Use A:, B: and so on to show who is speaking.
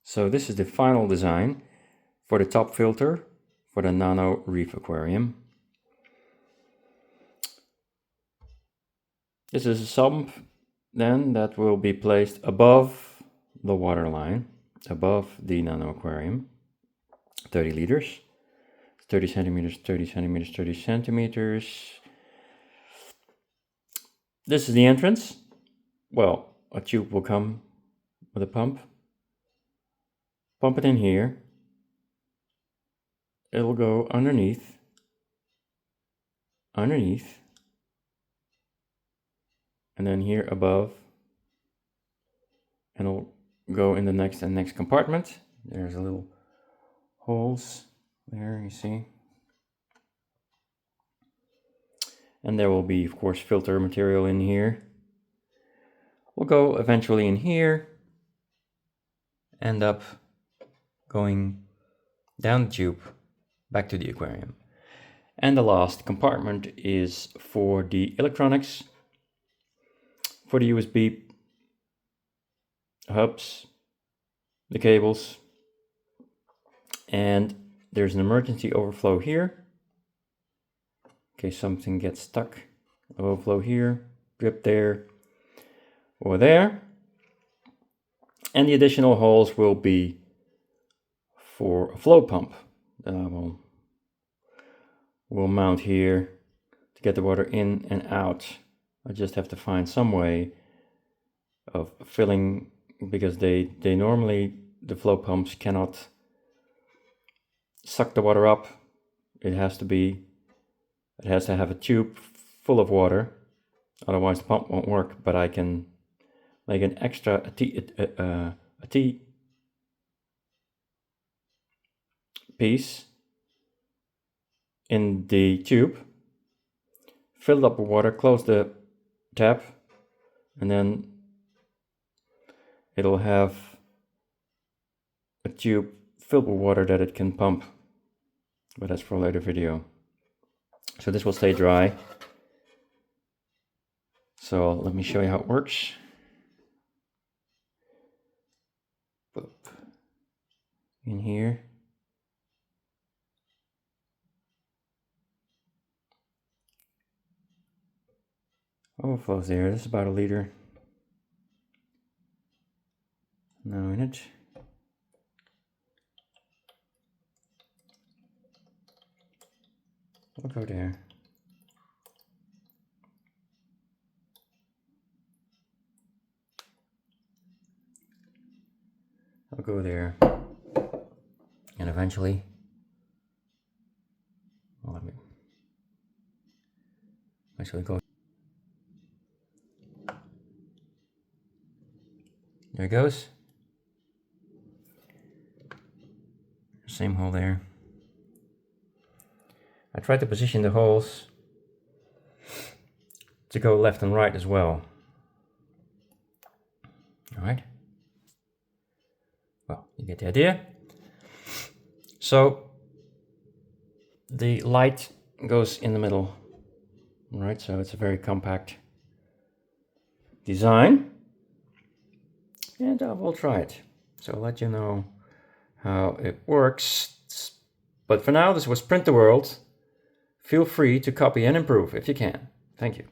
A: So this is the final design for the top filter for the Nano Reef aquarium. This is a sump then that will be placed above the water line, above the Nano aquarium. 30 liters, 30 centimeters, 30 centimeters, 30 centimeters. This is the entrance. Well, a tube will come with a pump. Pump it in here. It'll go underneath, and then here above, and it'll go in the next compartment. There's a little holes there, you see. And there will be, of course, filter material in here. We'll go eventually in here, end up going down the tube back to the aquarium. And the last compartment is for the electronics, for the USB hubs, the cables, and there's an emergency overflow here in case something gets stuck. Overflow here, drip there or there, and the additional holes will be for a flow pump that I will mount here to get the water in and out. I just have to find some way of filling, because they normally, the flow pumps cannot suck the water up. It has to have a tube full of water, otherwise the pump won't work. But I can make an extra a T piece in the tube, fill it up with water, close the tap, and then it'll have a tube filled with water that it can pump. But that's for a later video. So this will stay dry. So let me show you how it works. Boop. In here. Overflows there. This is about 1 liter. Now in it. I'll go there. I'll go there. And eventually, well, let me actually go. There it goes. Same hole there. I tried to position the holes to go left and right as well. Alright. Well, you get the idea. So the light goes in the middle. Alright, so it's a very compact design. And I will try it. So I'll let you know how it works. But for now, this was Print the World. Feel free to copy and improve if you can. Thank you.